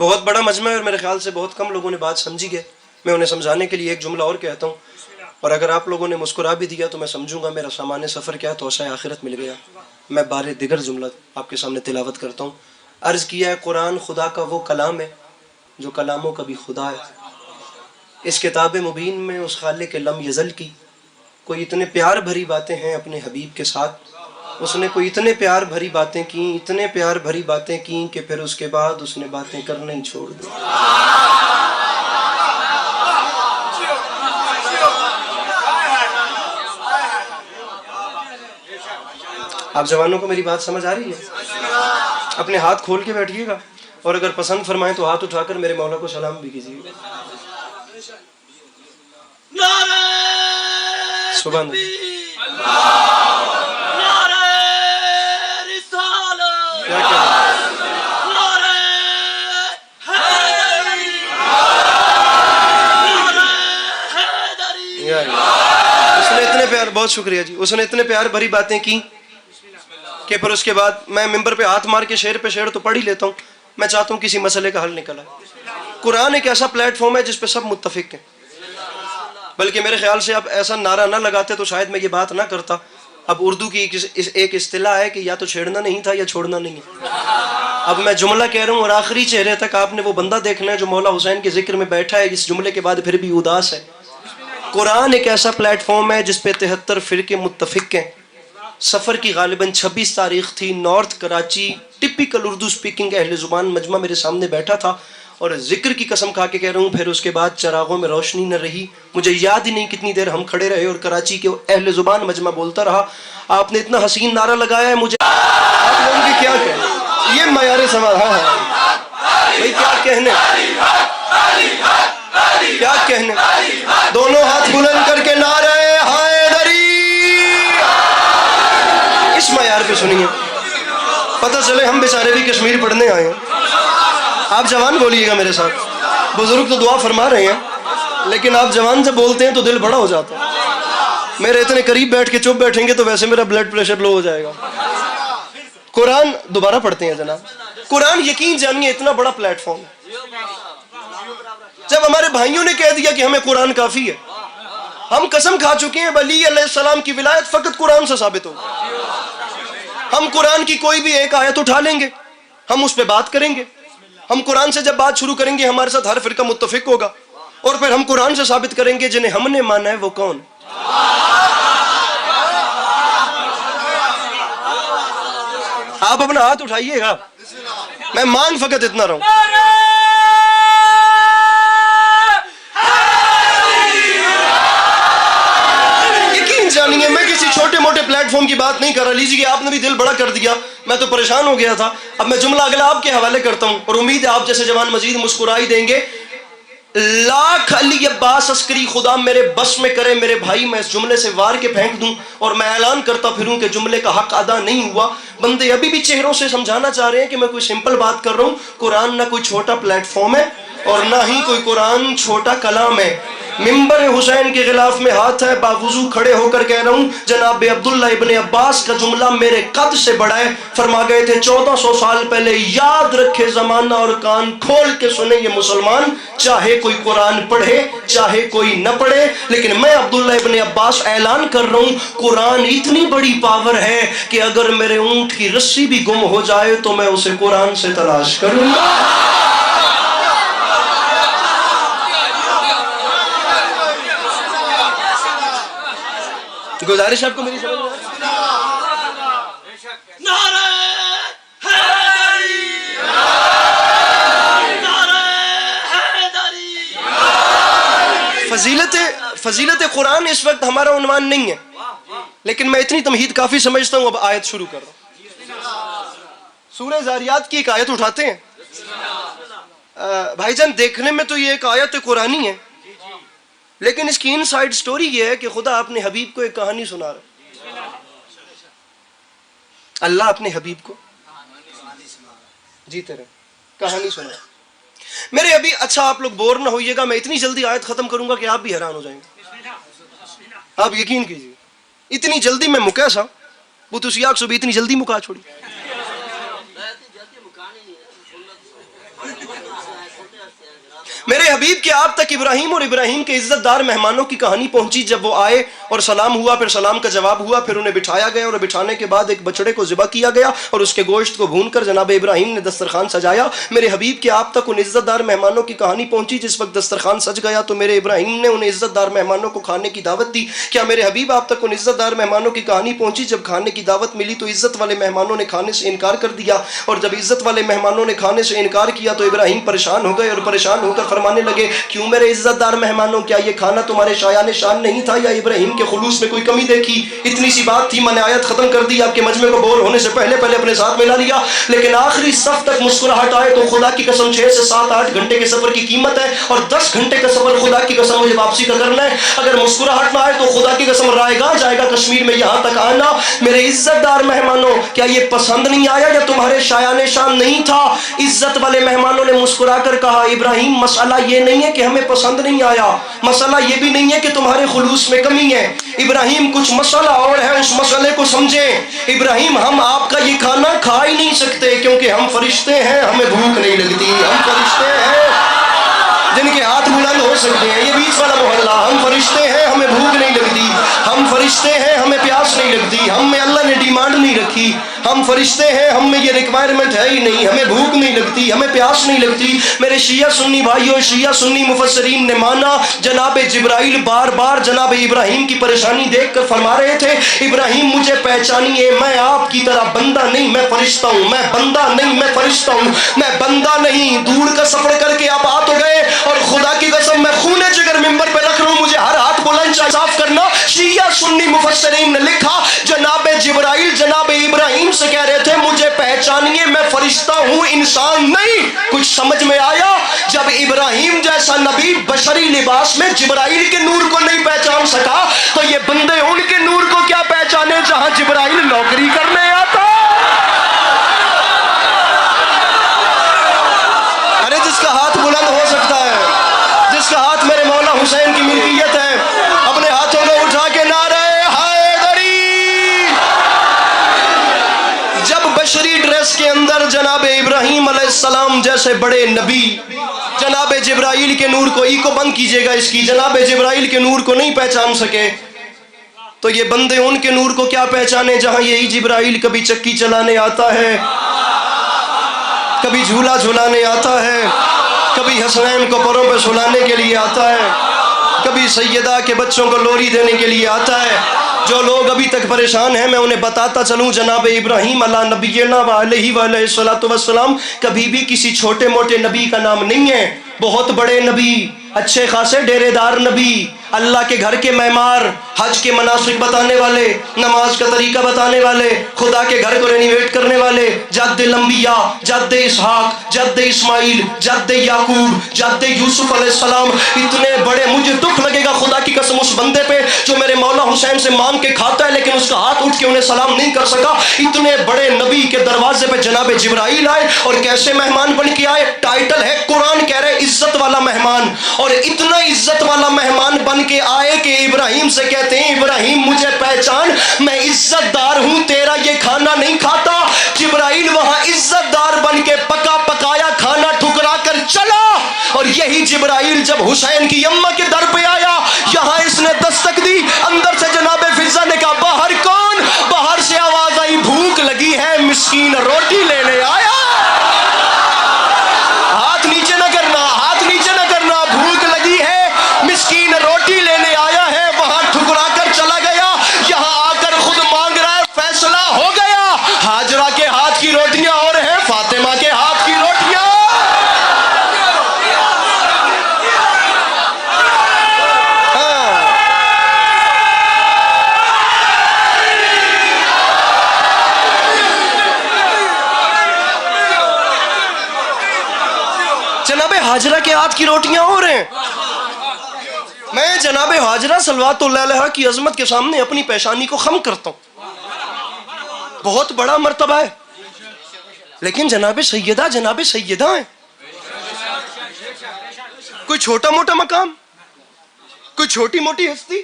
بہت بڑا مجمع ہے اور میرے خیال سے بہت کم لوگوں نے بات سمجھی ہے. میں انہیں سمجھانے کے لیے ایک جملہ اور کہتا ہوں، اور اگر آپ لوگوں نے مسکرا بھی دیا تو میں سمجھوں گا میرا سامان سفر کیا توسع آخرت مل گیا. میں بارے دیگر جملہ آپ کے سامنے تلاوت کرتا ہوں. عرض کیا ہے قرآن خدا کا وہ کلام ہے جو کلاموں کا بھی خدا ہے. اس کتاب مبین میں اس خالق لم یزل کی کوئی اتنے پیار بھری باتیں ہیں اپنے حبیب کے ساتھ. اس نے کوئی اتنے پیار بھری باتیں کیں، اتنے پیار بھری باتیں کیں کہ پھر اس کے بعد اس نے باتیں کرنا ہی چھوڑ دی. آپ جوانوں کو میری بات سمجھ آ رہی ہے؟ اپنے ہاتھ کھول کے بیٹھیے گا، اور اگر پسند فرمائیں تو ہاتھ اٹھا کر میرے مولا کو سلام بھی کیجیے گا. سبحان اللہ. اس نے اتنے پیار، بہت شکریہ جی، اس نے اتنے پیار بھری باتیں کی کہ پھر اس کے بعد میں ممبر پہ ہاتھ مار کے شعر پہ شعر تو پڑھ ہی لیتا ہوں. میں چاہتا ہوں کسی مسئلے کا حل نکلا. قرآن ایک ایسا پلیٹ فارم ہے جس پہ سب متفق ہیں، بلکہ میرے خیال سے اب ایسا نعرہ نہ لگاتے تو شاید میں یہ بات نہ کرتا. اب اردو کی ایک اصطلاح ہے کہ یا تو چھیڑنا نہیں تھا یا چھوڑنا نہیں ہے. اب میں جملہ کہہ رہا ہوں اور آخری چہرے تک آپ نے وہ بندہ دیکھنا ہے جو مولا حسین کے ذکر میں بیٹھا ہے اس جملے کے بعد پھر بھی اداس ہے. قرآن ایک ایسا پلیٹ فارم ہے جس پہ 73 فرقے متفق ہیں. سفر کی غالباً 26 تاریخ تھی. North Karachi typical Urdu speaking اہل زبان مجمع میرے سامنے بیٹھا تھا، اور ذکر کی قسم کھا کے کہہ رہا ہوں پھر اس کے بعد چراغوں میں روشنی نہ رہی. مجھے یاد ہی نہیں کتنی دیر ہم کھڑے رہے اور کراچی کے اہل زبان مجمع بولتا رہا. آپ نے اتنا حسین نعرہ لگایا ہے، مجھے آپ لوگوں کی کیا کہیں، یہ معیار سماج. ہاں بھائی کیا کہنے، کیا کہنے. دونوں ہاتھ بلند کر کے نعرہ حیدری اس معیار پہ سنیے، پتہ چلے ہم بیچارے بھی کشمیر پڑھنے آئے ہیں. آپ جوان بولیے گا میرے ساتھ. بزرگ تو دعا فرما رہے ہیں لیکن آپ جوان جب بولتے ہیں تو دل بڑا ہو جاتا ہے. میرے اتنے قریب بیٹھ کے چپ بیٹھیں گے تو ویسے میرا بلڈ پریشر لو ہو جائے گا. قرآن دوبارہ پڑھتے ہیں جناب. قرآن یقین جانیے اتنا بڑا پلیٹ فارم ہے. جب ہمارے بھائیوں نے کہہ دیا کہ ہمیں قرآن کافی ہے، ہم قسم کھا چکے ہیں علی علیہ السلام کی ولایت فقط قرآن سے ثابت ہوگی. ہم قرآن کی کوئی بھی ایک آیت اٹھا لیں گے، ہم اس پہ بات کریں گے. ہم قرآن سے جب بات شروع کریں گے ہمارے ساتھ ہر فرقہ متفق ہوگا، اور پھر ہم قرآن سے ثابت کریں گے جنہیں ہم نے مانا ہے وہ کون. آپ اپنا ہاتھ اٹھائیے گا، میں مان فقط اتنا رہا ہوں. یقین جانیے میں کسی چھوٹے موٹے پلیٹ فارم کی بات نہیں کر رہا. لیجیے آپ نے بھی دل بڑا کر دیا، میں تو پریشان ہو گیا تھا. اب میں جملہ اگلا آپ کے حوالے کرتا ہوں اور امید ہے آپ جیسے جوان مزید مسکرائی دیں گے. لاکھ علی عباس عسکری خدا میرے بس میں کرے میرے بھائی میں اس جملے سے وار کے پھینک دوں اور میں اعلان کرتا پھروں کہ جملے کا حق ادا نہیں ہوا. بندے ابھی بھی چہروں سے سمجھانا چاہ رہے ہیں کہ میں کوئی سمپل بات کر رہا ہوں. قرآن نہ کوئی چھوٹا پلیٹ فارم ہے اور نہ ہی کوئی قرآن چھوٹا کلام ہے. ممبر حسین کے غلاف میں ہاتھ ہے، باوضو کھڑے ہو کر کہہ رہا ہوں جناب عبداللہ ابن عباس کا جملہ میرے قد سے بڑا ہے. فرما گئے تھے 1400 سال پہلے، یاد رکھے زمانہ اور کان کھول کے سنے یہ مسلمان، چاہے کوئی قرآن پڑھے چاہے کوئی نہ پڑھے، لیکن میں عبداللہ ابن عباس اعلان کر رہا ہوں قرآن اتنی بڑی پاور ہے کہ اگر میرے اونٹ کی رسی بھی گم ہو جائے تو میں اسے قرآن سے تلاش کروں گا. گزارش آپ کو میری سمجھ میں فضیلت قرآن اس وقت ہمارا عنوان نہیں ہے، لیکن میں اتنی تمہید کافی سمجھتا ہوں. اب آیت شروع کر رہا ہوں. سورہ زاریات کی ایک آیت اٹھاتے ہیں. بھائی جان دیکھنے میں تو یہ ایک آیت قرآنی ہے، لیکن اس کی ان سائیڈ سٹوری یہ ہے کہ خدا اپنے حبیب کو ایک کہانی سنا رہا ہے. اللہ اپنے حبیب کو جیتے رہے کہانی سنا. میرے ابھی اچھا آپ لوگ بور نہ ہوئیے گا، میں اتنی جلدی آیت ختم کروں گا کہ آپ بھی حیران ہو جائیں گے. آپ یقین کیجیے اتنی جلدی میں مکا سا وہ تو سیاق سے بھی اتنی جلدی مکا چھوڑی. میرے حبیب کے آپ تک ابراہیم اور ابراہیم کے عزت دار مہمانوں کی کہانی پہنچی جب وہ آئے اور سلام ہوا، پھر سلام کا جواب ہوا، پھر انہیں بٹھایا گیا اور بٹھانے کے بعد ایک بچڑے کو ذبح کیا گیا اور اس کے گوشت کو بھون کر جناب ابراہیم نے دسترخوان سجایا۔ میرے حبیب کے آپ تک ان عزت دار مہمانوں کی کہانی پہنچی جس وقت دسترخوان سج گیا تو میرے ابراہیم نے ان عزت دار مہمانوں کو کھانے کی دعوت دی۔ کیا میرے حبیب آپ تک ان عزت دار مہمانوں کی کہانی پہنچی جب کھانے کی دعوت ملی تو عزت والے مہمانوں نے کھانے سے انکار کر دیا، اور جب عزت والے مہمانوں نے کھانے سے انکار کیا تو ابراہیم پریشان ہو گئے اور پریشان ہو کر فرمانے لگے، کیوں میرے عزت دار مہمانوں، کیا یہ کھانا تمہارے شایان شان نہیں تھا یا ابراہیم کے خلوص میں کوئی کمی دیکھی؟ اتنی سی بات تھی، میں نے آیت ختم کر دی، آپ کے مجمع کو بول ہونے سے پہلے اپنے ساتھ ملا لیا، لیکن آخری صف تک مسکراہٹ آئے تو خدا کی قسم 6 سے 7-8 گھنٹے کے سفر کی قیمت ہے، اور 10 گھنٹے کا سفر خدا کی قسم مجھے واپسی کا کرنا ہے۔ اگر مسکراہٹ نہ آئے تو خدا کی قسم رائے گاہ جائے گا کشمیر میں یہاں تک آنا۔ میرے عزت دار مہمانوں، کیا یہ پسند نہیں آیا یا تمہارے شایان شان نہیں تھا؟ عزت والے مہمانوں نے مسکرا کر کہا، ابراہیم مسئلہ یہ نہیں ہے کہ ہمیں پسند نہیں آیا، مسئلہ یہ بھی نہیں ہے کہ تمہارے خلوص میں کمی ہے، ابراہیم کچھ مسئلہ اور ہے، اس مسئلے کو سمجھیں۔ ابراہیم ہم آپ کا یہ کھانا کھا ہی نہیں سکتے کیونکہ ہم فرشتے ہیں، ہمیں بھوک نہیں لگتی، ہم فرشتے ہیں جن کے ہاتھ بلند ہو سکتے ہیں، یہ بیچ والا محلہ، ہم فرشتے ہیں، ہمیں بھوک نہیں لگتی، ہم فرشتے ہیں، ہمیں پیاس نہیں لگتی، ہم میں اللہ نے ڈیمانڈ نہیں رکھی، ہم فرشتے ہیں، ہم میں یہ ریکوائرمنٹ ہے ہی نہیں، ہمیں بھوک نہیں لگتی، ہمیں پیاس نہیں لگتی۔ میرے شیعہ سنی بھائیوں، شیعہ سنی مفسرین نے مانا، جناب جبرائیل بار بار جناب ابراہیم کی پریشانی دیکھ کر فرما رہے تھے، ابراہیم مجھے پہچانیے، میں آپ کی طرح بندہ نہیں، میں فرشتہ ہوں، میں بندہ نہیں، میں فرشتہ ہوں، میں بندہ نہیں۔ دور کا سفر کر کے آپ آ تو گئے، اور خدا کی قسم میں خون جگر ممبر پہ رکھ رہا ہوں، مجھے ہر ہاتھ بلند صاف کرنا۔ شیعہ سنی مفسرین نے لکھا، جناب جبرائیل جناب ابراہیم سے کہہ رہے تھے مجھے پہچانیے، میں فرشتہ ہوں، انسان نہیں۔ کچھ سمجھ میں آیا؟ جب ابراہیم جیسا نبی بشری لباس میں جبرائیل کے نور کو نہیں پہچان سکا تو یہ بندے ان کے نور کو کیا پہچانے جہاں جبرائیل نوکری کرنے آتا؟ ارے جس کا ہاتھ بلند ہو سکتا ہے، جس کا ہاتھ میرے مولا حسین کی ملکیت ہے، اپنے ہاتھوں کو اٹھا کے نعرہ حیدری۔ جب بشری ڈریس کے اندر جناب ابراہیم علیہ السلام جیسے بڑے نبی جناب جبرائیل کے نور کو، ای کو بند کیجئے گا اس کی، جناب جبرائیل کے نور کو نہیں پہچان سکے تو یہ بندے ان کے نور کو کیا پہچانے جہاں یہی جبرائیل کبھی چکی چلانے آتا ہے، کبھی جھولا جھولانے آتا ہے، کبھی حسنین کو پروں پہ سلانے کے لیے آتا ہے، کبھی سیدہ کے بچوں کو لوری دینے کے لیے آتا ہے۔ جو لوگ ابھی تک پریشان ہیں میں انہیں بتاتا چلوں، جناب ابراہیم علیہ نبینا علیہ الصلوۃ والسلام کبھی بھی کسی چھوٹے موٹے نبی کا نام نہیں ہے، بہت بڑے نبی، اچھے خاصے ڈیرے دار نبی، اللہ کے گھر کے معمار، حج کے مناسک بتانے والے، نماز کا طریقہ بتانے والے، خدا کے گھر کو رینیویٹ کرنے والے، جد الانبیاء، جد اسحاق، جد اسماعیل، جد یعقوب، جد یوسف علیہ السلام، اتنے بڑے، مجھے دکھ لگے گا خدا کی قسم اس بندے پہ جو میرے مولا حسین سے مانگ کے کھاتا ہے لیکن اس کا ہاتھ اٹھ کے انہیں سلام نہیں کر سکا۔ اتنے بڑے نبی کے دروازے پہ جناب جبرائیل آئے، اور کیسے مہمان بن کے آئے؟ ٹائٹل ہے، قرآن کہہ رہے عزت والا مہمان، اور اتنا عزت والا مہمان بن کے آئے کہ ابراہیم سے کہتے ہیں ابراہیم مجھے پہچان، میں عزت دار ہوں، تیرا یہ کھانا نہیں کھاتا۔ جبرائیل وہاں عزت دار بن کے پکا پکایا کھانا ٹھکرا کر چلا، اور یہی جبرائیل جب حسین کی اماں کے در پہ آیا، یہاں اس نے دستک دی، اندر سے جناب فضہ نے کہا باہر کون؟ باہر سے آواز آئی بھوک لگی ہے، مسکین روٹی لینے آیا۔ ہاتھ نیچے نہ کرنا، ہاتھ نیچے نہ کرنا، بھوک لگی ہے، مسکین روٹی لینے آیا ہے، وہاں ٹھکرا کر چلا گیا، یہاں آ کر خود مانگ رہا ہے، فیصلہ ہو گیا، ہاجرہ کے ہاتھ کی روٹیاں اور ہیں فاطمہ کے ہاتھ کی روٹیاں۔ جناب حاجرہ کے ہاتھ کی روٹیاں اور ہیں۔ میں جناب حاجرہ صلوات اللہ علیہا کی عظمت کے سامنے اپنی پیشانی کو خم کرتا ہوں، بہت بڑا مرتبہ ہے، لیکن جناب سیدہ ہیں، کوئی چھوٹا موٹا مقام، کوئی چھوٹی موٹی ہستی۔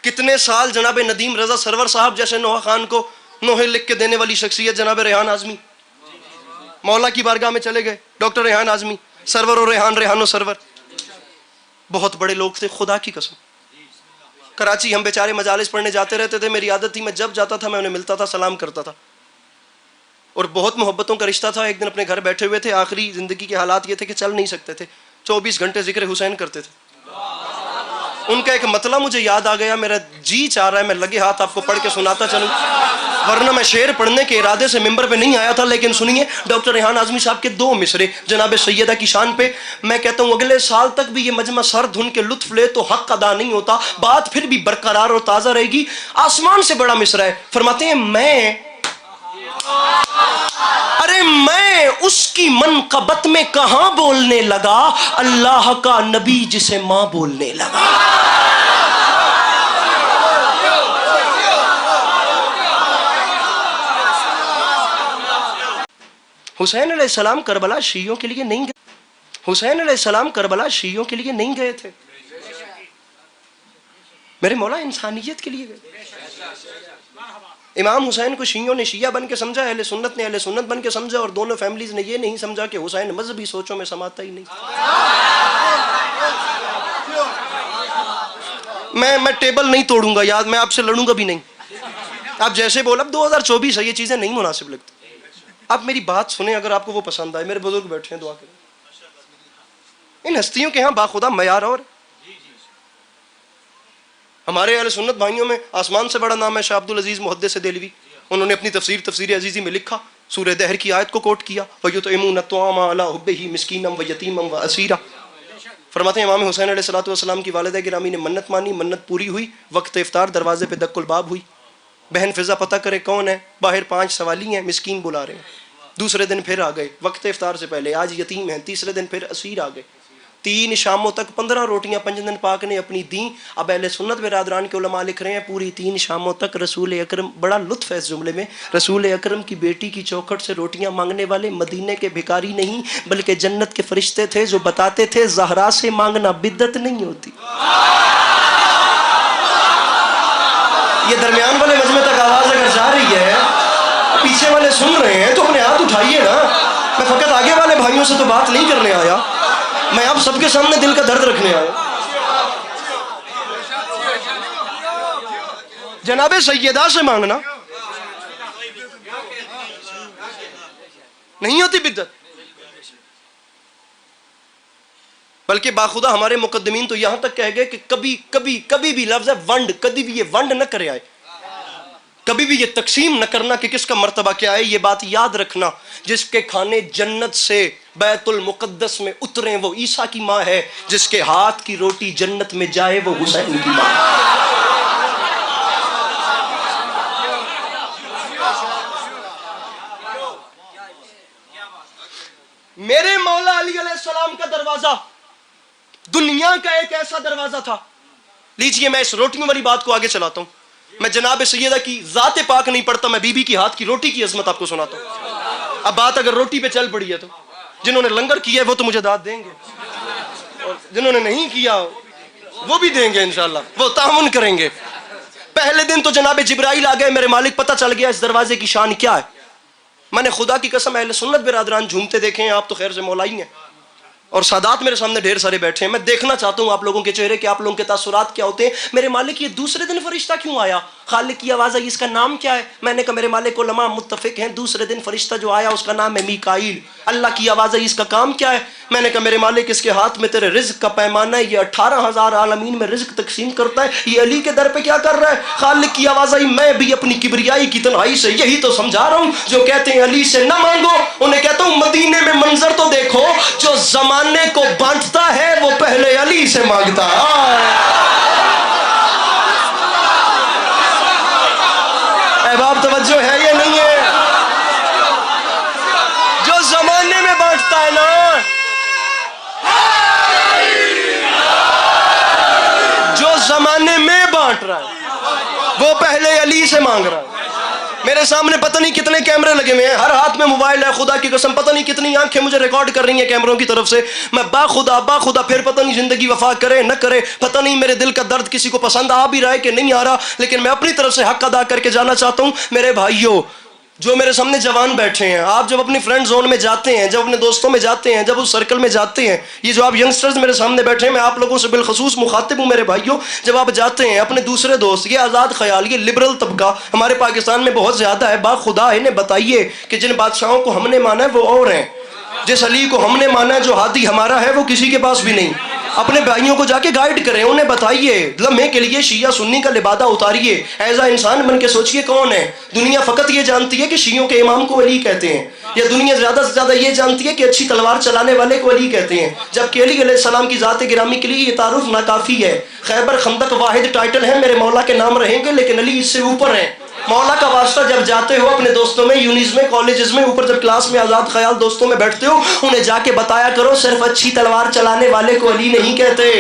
کتنے سال جناب ندیم رضا سرور صاحب جیسے نوحہ خان کو نوحے لکھ کے دینے والی شخصیت جناب ریحان اعظمی، مولا کی بارگاہ میں چلے گئے، ڈاکٹر ریحان اعظمی، سرور و ریحان، ریحان و سرور، بہت بڑے لوگ تھے خدا کی قسم. کراچی ہم بیچارے مجالس پڑھنے جاتے رہتے تھے، میری عادت تھی میں جب جاتا تھا میں انہیں ملتا تھا، سلام کرتا تھا، اور بہت محبتوں کا رشتہ تھا. ایک دن اپنے گھر بیٹھے ہوئے تھے، آخری زندگی کے حالات یہ تھے کہ چل نہیں سکتے تھے، 24 گھنٹے ذکر حسین کرتے تھے. ان کا ایک مطلب مجھے یاد آ گیا، میرا جی چاہ رہا ہے میں لگے ہاتھ آپ کو پڑھ کے سناتا چلوں، ورنہ میں شعر پڑھنے کے ارادے سے ممبر پہ نہیں آیا تھا. لیکن سنیے ڈاکٹر ریحان اعظمی صاحب کے 2 مصرے جناب سیدہ کی شان پہ. میں کہتا ہوں اگلے سال تک بھی یہ مجمع سر دھن کے لطف لے تو حق ادا نہیں ہوتا، بات پھر بھی برقرار اور تازہ رہے گی. آسمان سے بڑا مصرع ہے، فرماتے ہیں میں اس کی منقبت میں کہاں بولنے لگا، اللہ کا نبی جسے ماں بولنے لگا. حسین علیہ السلام کربلا شیعوں کے لیے نہیں گئے، حسین علیہ السلام کربلا شیعوں کے لیے نہیں گئے تھے، میرے مولا انسانیت کے لیے گئے. امام حسین کو شیعوں نے شیعہ بن کے سمجھا، اہل سنت نے اہل سنت بن کے سمجھا، اور دونوں فیملیز نے یہ نہیں سمجھا کہ حسین مذہبی سوچوں میں سماتا ہی نہیں. میں ٹیبل نہیں توڑوں گا، یاد میں آپ سے لڑوں گا بھی نہیں. آپ جیسے بول، اب 2024 ہے، یہ چیزیں نہیں مناسب لگتی. آپ میری بات سنیں، اگر آپ کو وہ پسند آئے. میرے بزرگ بیٹھے ہیں، دعا کریں. ان ہستیوں کے ہاں باخدا معیار اور ہمارے اہل سنت بھائیوں میں آسمان سے بڑا نام ہے شاہ عبدالعزیز محدث دہلوی. انہوں نے اپنی تفسیر عزیزی میں لکھا، سورہ دہر کی آیت کو کوٹ کیا، وَيُطْعِمُونَ الطَّعَامَ عَلَىٰ حُبِّهِ مِسْكِينًا وَيَتِيمًا وَأَسِيرًا. فرماتے ہیں امام حسین علیہ السلام کی والدہ گرامی نے منت مانی، منت پوری ہوئی. وقت افطار دروازے پہ دق الباب ہوئی. بہن فضا پتہ کرے کون ہے، باہر 5 سوالی ہیں، مسکین بلا رہے ہیں. دوسرے دن پھر آ گئے، وقت افطار سے پہلے، آج یتیم ہیں. تیسرے دن پھر اسیر آ گئے. 3 شاموں تک 15 روٹیاں پنجدن پاک نے اپنی دیں. اب اہل سنت برادران کے علماء لکھ رہے ہیں پوری 3 شاموں تک رسول اکرم، بڑا لطف ہے اس جملے میں، رسول اکرم کی بیٹی کی چوکھٹ سے روٹیاں مانگنے والے مدینے کے بھکاری نہیں بلکہ جنت کے فرشتے تھے جو بتاتے تھے زہرا سے مانگنا بدعت نہیں ہوتی. یہ درمیان والے مجمع تک آواز اگر جا رہی ہے، پیچھے والے سن رہے ہیں تو اپنے ہاتھ اٹھائیے نا. میں فقط آگے والے بھائیوں سے تو بات نہیں کرنے آیا، میں آپ سب کے سامنے دل کا درد رکھنے آیا. جناب سیدہ سے مانگنا نہیں ہوتی بدعت، بلکہ باخدا ہمارے مقدمین تو یہاں تک کہہ گئے کہ کبھی بھی لفظ ہے ونڈ، کبھی بھی یہ ونڈ نہ کرے آئے، کبھی بھی یہ تقسیم نہ کرنا کہ کس کا مرتبہ کیا ہے. یہ بات یاد رکھنا، جس کے کھانے جنت سے بیت المقدس میں اتریں وہ عیسیٰ کی ماں ہے، جس کے ہاتھ کی روٹی جنت میں جائے وہ حسین کی ماں ہے. میرے مولا علی علیہ السلام کا دروازہ دنیا کا ایک ایسا دروازہ تھا. لیجئے میں اس روٹیوں والی بات کو آگے چلاتا ہوں. میں جناب سیدہ کی ذات پاک نہیں پڑھتا، میں بی بی کی ہاتھ کی روٹی کی عظمت آپ کو سناتا ہوں. اب بات اگر روٹی پہ چل پڑی ہے تو جنہوں نے لنگر کیا ہے وہ تو مجھے داد دیں گے، اور جنہوں نے نہیں کیا وہ بھی دیں گے انشاءاللہ، وہ تعاون کریں گے. پہلے دن تو جناب جبرائیل آ گئے، میرے مالک پتہ چل گیا اس دروازے کی شان کیا ہے. میں نے خدا کی قسم اہل سنت برادران جھومتے دیکھے ہیں، آپ تو خیر سے مولائی ہیں، اور سادات میرے سامنے ڈھیر سارے بیٹھے ہیں. میں دیکھنا چاہتا ہوں آپ لوگوں کے چہرے کہ آپ لوگوں کے تاثرات کیا ہوتے ہیں. میرے مالک یہ دوسرے دن فرشتہ کیوں آیا؟ خالق کی آواز آئی، اس کا نام کیا ہے؟ میں نے کہا میرے مالک علماء متفق ہیں، دوسرے دن فرشتہ جو آیا اس کا نام ہے میکائیل. اللہ کی آواز آئی، اس کا کام کیا ہے؟ میں نے کہا میرے مالک اس کے ہاتھ میں تیرے رزق کا پیمانہ ہے، یہ 18,000 عالمین میں رزق تقسیم کرتا ہے، یہ علی کے در پہ کیا کر رہا ہے؟ خالق کی آواز آئی، میں بھی اپنی کبریائی کی تنہائی سے یہی تو سمجھا رہا ہوں. جو کہتے ہیں علی سے نہ مانگو، انہیں کہتا ہوں مدینے میں منظر تو دیکھو، جو زمانے کو بانٹتا ہے وہ پہلے علی سے مانگتا ہے. احباب توجہ ہے یہ نہیں ہے؟ جو زمانے میں بانٹتا ہے نا، جو زمانے میں بانٹ رہا ہے وہ پہلے علی سے مانگ رہا ہے. میرے سامنے پتہ نہیں کتنے کیمرے لگے ہوئے ہیں، ہر ہاتھ میں موبائل ہے، خدا کی قسم پتہ نہیں کتنی آنکھیں مجھے ریکارڈ کر رہی ہیں کیمروں کی طرف سے. میں باخدا پھر پتہ نہیں زندگی وفا کرے نہ کرے، پتہ نہیں میرے دل کا درد کسی کو پسند آ بھی رہا ہے کہ نہیں آ رہا، لیکن میں اپنی طرف سے حق ادا کر کے جانا چاہتا ہوں. میرے بھائیوں، جو میرے سامنے جوان بیٹھے ہیں، آپ جب اپنی فرینڈ زون میں جاتے ہیں، جب اپنے دوستوں میں جاتے ہیں، جب اس سرکل میں جاتے ہیں، یہ جو آپ ینگسٹرز میرے سامنے بیٹھے ہیں، میں آپ لوگوں سے بالخصوص مخاطب ہوں میرے بھائیوں، جب آپ جاتے ہیں اپنے دوسرے دوست، یہ آزاد خیال، یہ لبرل طبقہ ہمارے پاکستان میں بہت زیادہ ہے، با خدا انہیں بتائیے کہ جن بادشاہوں کو ہم نے مانا ہے وہ اور ہیں، جس علی کو ہم نے مانا ہے جو ہادی ہمارا ہے وہ کسی کے پاس بھی نہیں۔ اپنے بھائیوں کو جا کے گائیڈ کریں، انہیں بتائیے، لمحے کے لیے شیعہ سنی کا لبادہ اتاریے، ایسا انسان بن کے سوچئے کون ہے۔ دنیا فقط یہ جانتی ہے کہ شیعوں کے امام کو علی کہتے ہیں، یا دنیا زیادہ سے زیادہ یہ جانتی ہے کہ اچھی تلوار چلانے والے کو علی کہتے ہیں، جبکہ علی علیہ السلام کی ذات گرامی کے لیے یہ تعارف ناکافی ہے۔ خیبر خندق واحد ٹائٹل ہے، میرے مولا کے نام رہیں گے لیکن علی اس سے اوپر ہیں۔ مولا کا واسطہ جب جاتے ہو اپنے دوستوں میں، یونیز میں، کالجز میں، اوپر جب کلاس میں آزاد خیال دوستوں میں بیٹھتے ہو، انہیں جا کے بتایا کرو صرف اچھی تلوار چلانے والے کو علی نہیں کہتے،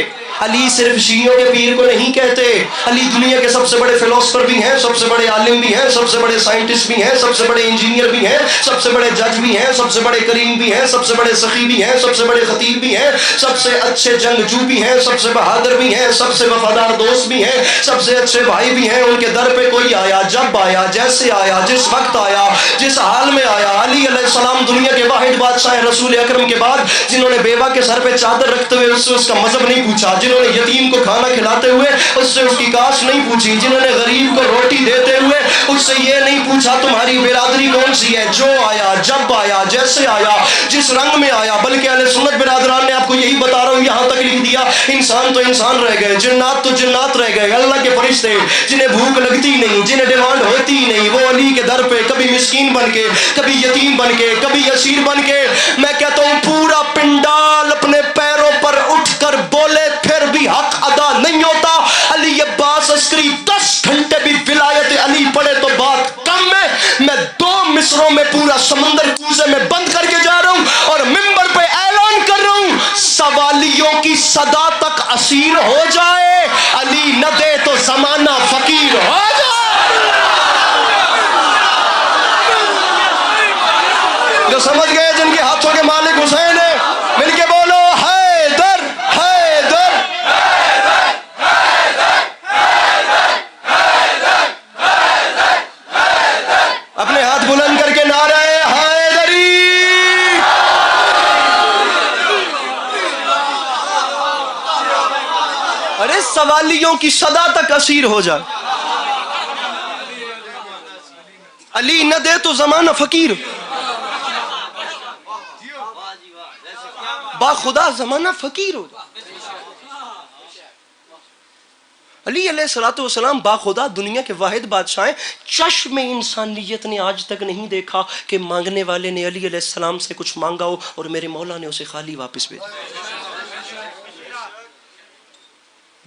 علی صرف شیعوں کے پیر کو نہیں کہتے، علی دنیا کے سب سے بڑے فلسفر بھی ہیں، سب سے بڑے عالم بھی ہیں، سب سے بڑے سائنٹسٹ بھی ہیں، سب سے بڑے انجینئر بھی ہیں، سب سے بڑے جج بھی ہیں، سب سے بڑے کریم بھی ہیں، سب سے بڑے سخی بھی ہیں، سب سے بڑے خطیب بھی ہیں، سب سے اچھے جنگجو بھی ہیں، سب سے بہادر بھی ہیں، سب سے وفادار دوست بھی ہیں، سب سے اچھے بھائی بھی ہیں۔ ان کے در پہ کوئی آیا، جب آیا، جیسے آیا، جس وقت آیا، جس حال میں آیا، علی علیہ السلام دنیا کے واحد بادشاہ رسول اکرم کے بعد جنہوں نے بیوہ کے سر پہ چادر رکھتے ہوئے اس سے اس کا مذہب نہیں پوچھا، جنہوں نے یتیم کو کھانا کھلاتے ہوئے اس سے اس کی کاش نہیں پوچھی، جنہوں نے غریب کو روٹی دیتے ہوئے اس سے یہ نہیں پوچھا تمہاری برادری کون سی ہے، جو آیا، جب آیا، جیسے آیا، جس رنگ میں آیا۔ بلکہ اہل سنت برادران نے آپ کو یہی بتا رہا ہوں، یہاں تک لکھ دیا انسان تو انسان رہ گئے، جنات تو جنات رہ گئے، اللہ کے فرشتے جنہیں بھوک لگتی نہیں، جنہیں ڈیمانڈ ہوتی نہیں، وہ علی کے در پہ کبھی مسکین بن کے، کبھی یتیم بن کے، کبھی اسیر بن کے، میں کہتا ہوں پورا پنڈال اپنے پیروں پر اٹھ کر بولے پھر بھی حق ادا نہیں ہوتا۔ علی عباس عسکری 10 گھنٹے بھی ولایت علی پڑھے تو بات کم ہے۔ میں 2 مصروں میں پورا سمندر کوزے میں بند کر کے جا رہا ہوں اور منبر پہ اعلان کر رہا ہوں، سوالیوں کی صدا تک اسیر ہو جائے، علی نہ دے تو زمانہ فقیر ہو جائے۔ جو سمجھ گئے جن کے ہاتھوں کے مالک حسین ہیں، مل کے بولو حیدر حیدر۔ اپنے ہاتھ بلند کر کے نعرہ حیدری۔ ارے سوالیوں کی صدا تک اسیر ہو جائے، علی نہ دے تو زمانہ فقیر، با خدا زمانہ فقیر ہو جائے۔ علی علیہ السلام با خدا دنیا کے واحد بادشاہ ہیں، چشم انسانیت نے آج تک نہیں دیکھا کہ مانگنے والے نے علی علیہ السلام سے کچھ مانگا ہو اور میرے مولا نے اسے خالی واپس بھیجا۔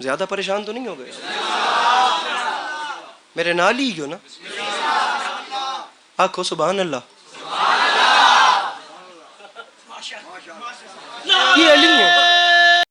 زیادہ پریشان تو نہیں ہو گئے؟ میرے نال ہی ہو نا؟ آکھو سبحان اللہ۔